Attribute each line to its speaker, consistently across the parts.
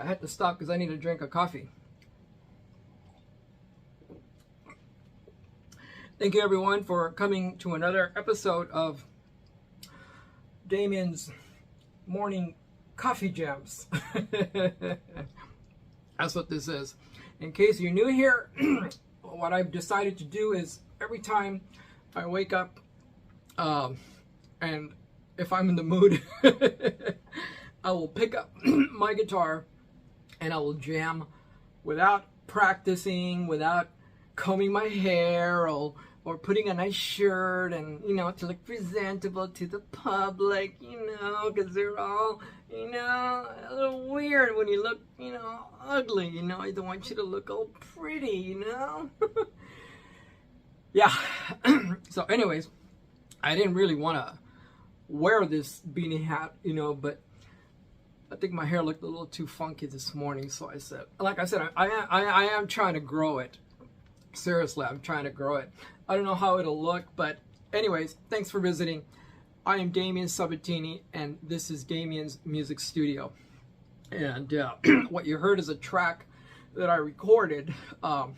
Speaker 1: I had to stop because I need a drink of coffee. Thank you everyone for coming to another episode of Damien's Morning Coffee Jams. That's what this is. In case you're new here, what I've decided to do is every time I wake up and if I'm in the mood, I will pick up my guitar and I will jam without practicing, without combing my hair or putting a nice shirt and, you know, to look presentable to the public, you know, because they're all, you know, a little weird when you look, you know, ugly, you know. I don't want you to look all pretty, you know. Yeah. So anyways, I didn't really want to wear this beanie hat, you know, but I think my hair looked a little too funky this morning, so I said, like I said, I am trying to grow it. Seriously, I'm trying to grow it. I don't know how it'll look, but anyways, thanks for visiting. I am Damien Sabatini, and this is Damien's Music Studio. And what you heard is a track that I recorded. Let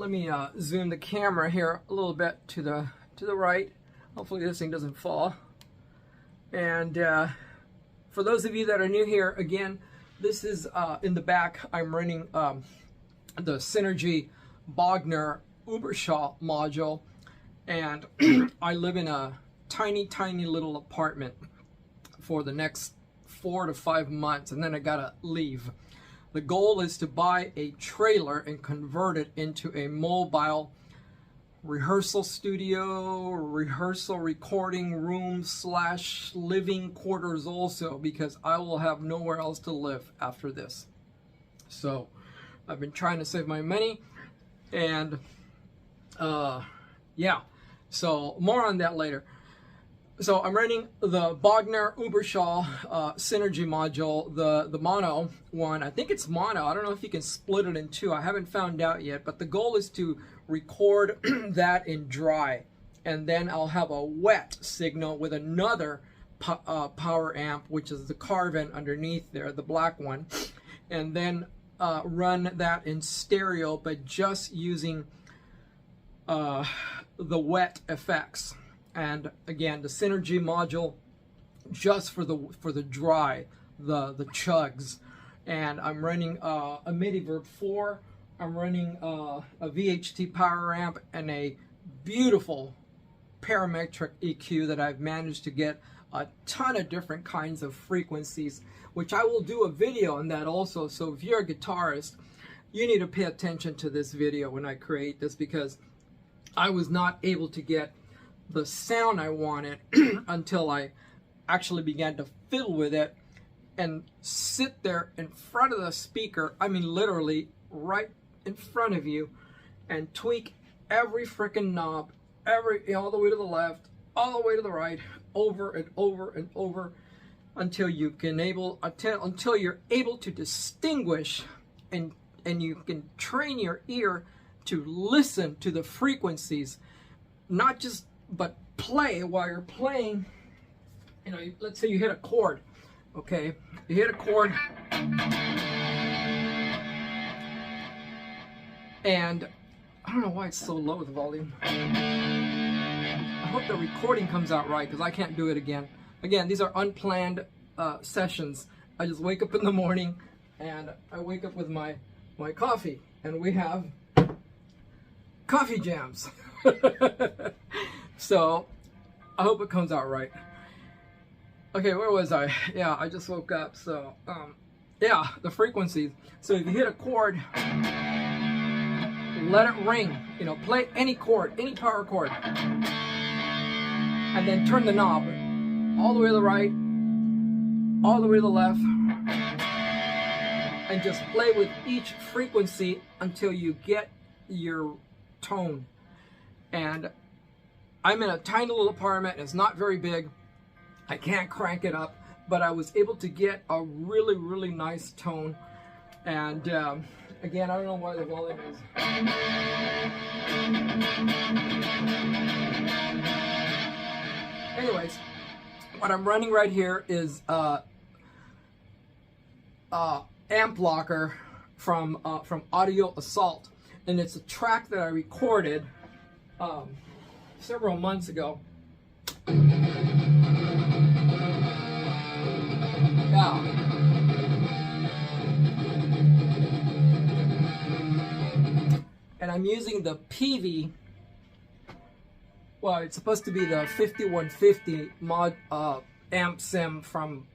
Speaker 1: me zoom the camera here a little bit to the right. Hopefully this thing doesn't fall. And for those of you that are new here, again, this is in the back. I'm running the Synergy Bogner Ubershaw module, and I live in a tiny little apartment for the next 4 to 5 months, and then I gotta leave. The goal is to buy a trailer and convert it into a mobile rehearsal studio, rehearsal recording room / living quarters also, because I will have nowhere else to live after this. So I've been trying to save my money, and yeah, so more on that later. So I'm renting the Bogner Ubershaw Synergy module, the mono one. I think it's mono. I don't know if you can split it in two. I haven't found out yet, but the goal is to record that in dry, and then I'll have a wet signal with another power amp, which is the Carvin underneath there, the black one, and then run that in stereo, but just using the wet effects. And again, the Synergy module just for the dry, the chugs. And I'm running a MIDI Verb 4. I'm running a VHT power amp and a beautiful parametric EQ that I've managed to get a ton of different kinds of frequencies, which I will do a video on that also. So if you're a guitarist, you need to pay attention to this video when I create this, because I was not able to get the sound I wanted until I actually began to fiddle with it and sit there in front of the speaker, I mean literally right in front of you, and tweak every freaking knob, all the way to the left, all the way to the right, over and over and over, until you're able to distinguish, and you can train your ear to listen to the frequencies, not just but play while you're playing. You know, let's say you hit a chord, okay? You hit a chord, and I don't know why it's so low, the volume. I hope the recording comes out right, because I can't do it again. Again, these are unplanned sessions. I just wake up in the morning, and I wake up with my coffee, and we have coffee jams. So I hope it comes out right. Okay, where was I? Yeah, I just woke up. So yeah, the frequencies. So if you hit a chord, let it ring. You know, play any chord, any power chord, and then turn the knob all the way to the right, all the way to the left, and just play with each frequency until you get your tone. And I'm in a tiny little apartment, and it's not very big. I can't crank it up, but I was able to get a really, really nice tone. And again, I don't know why the volume is. Anyways, what I'm running right here is Amp Locker from Audio Assault, and it's a track that I recorded several months ago. Yeah. And I'm using the PEAVEY. Well, it's supposed to be the 5150 mod amp sim from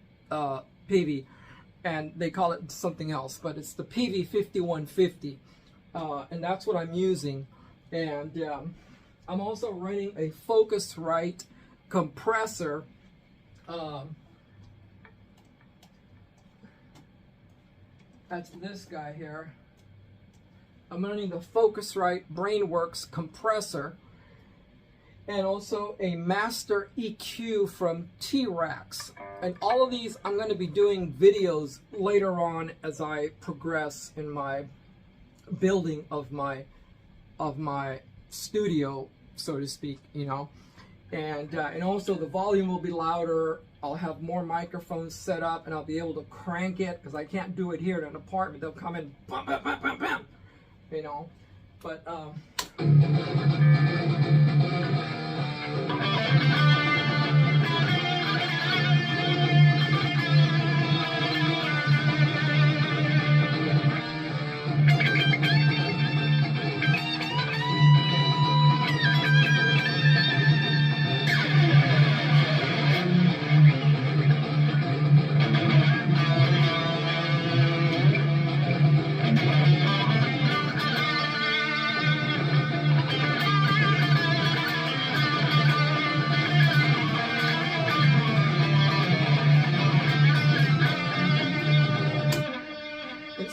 Speaker 1: PEAVEY, and they call it something else, but it's the PEAVEY 5150, and that's what I'm using. And I'm also running a Focusrite compressor. That's this guy here. I'm running the Focusrite Brainworks compressor, and also a master EQ from T-Rex. And all of these I'm going to be doing videos later on as I progress in my building of my studio, so to speak, you know. And also the volume will be louder. I'll have more microphones set up, and I'll be able to crank it, because I can't do it here in an apartment. They'll come in, bam, bam, bam, bam, bam, you know. But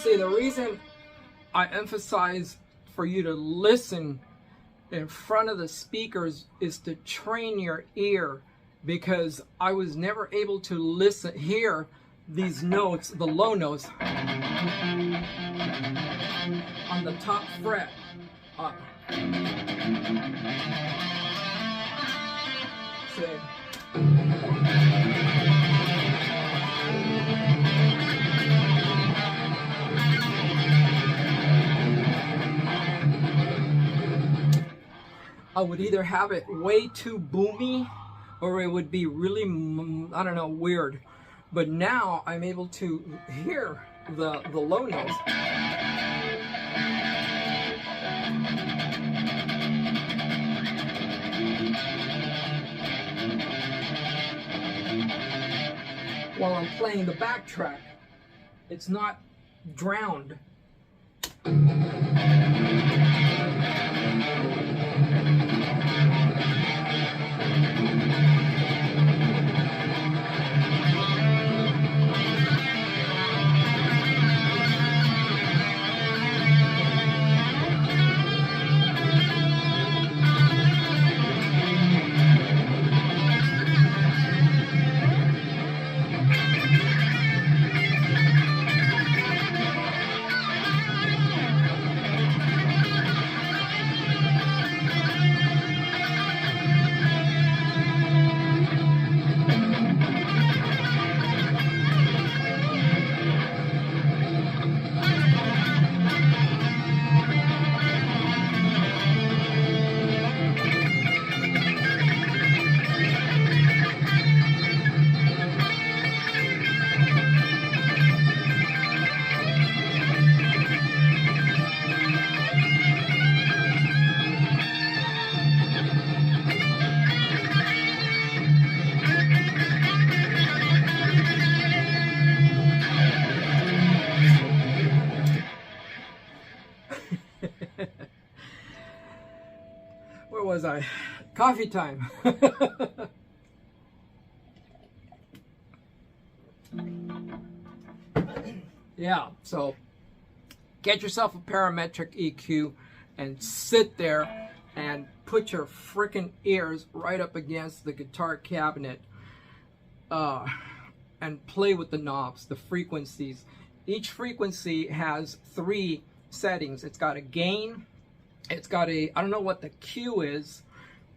Speaker 1: See, the reason I emphasize for you to listen in front of the speakers is to train your ear, because I was never able to hear these notes, the low notes on the top fret. Say. I would either have it way too boomy, or it would be really, I don't know, weird. But now I'm able to hear the low notes. While I'm playing the backtrack, it's not drowned. Where was I? Coffee time. Yeah, so get yourself a parametric EQ and sit there and put your freaking ears right up against the guitar cabinet and play with the knobs, the frequencies. Each frequency has 3 settings. It's got a gain, it's got a, I don't know what the Q is,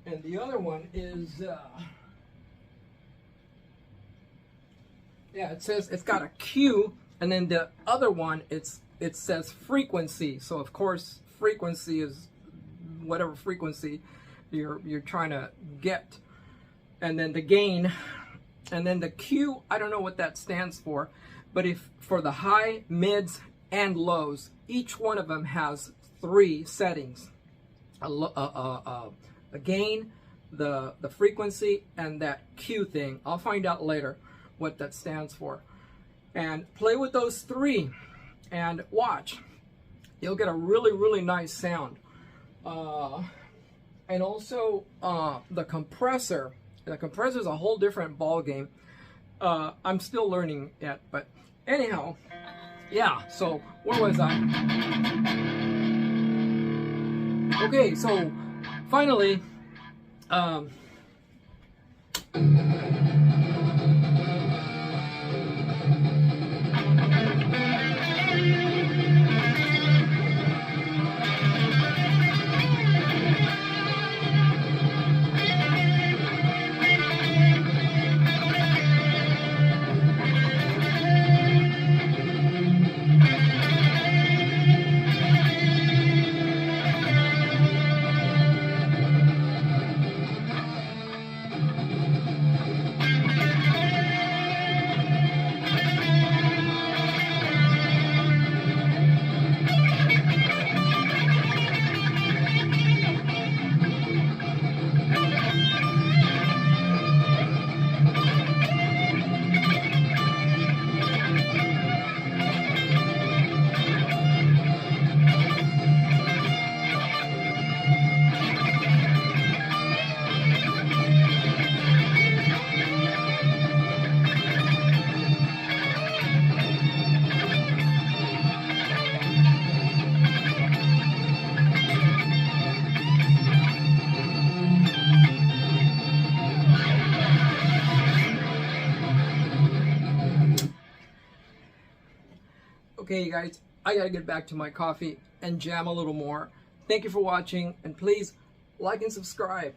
Speaker 1: and the other one is, yeah, it says it's got a Q, and then the other one, it says frequency. So of course, frequency is whatever frequency you're trying to get, and then the gain, and then the Q, I don't know what that stands for, but if for the high, mids, and lows, each one of them has 3 settings: a gain, the frequency, and that Q thing. I'll find out later what that stands for. And play with those 3 and watch. You'll get a really, really nice sound. And also the compressor. The compressor is a whole different ball game. I'm still learning it, but anyhow, yeah, so where was I? Okay, so finally, Okay, you guys, I gotta get back to my coffee and jam a little more. Thank you for watching, and please like and subscribe.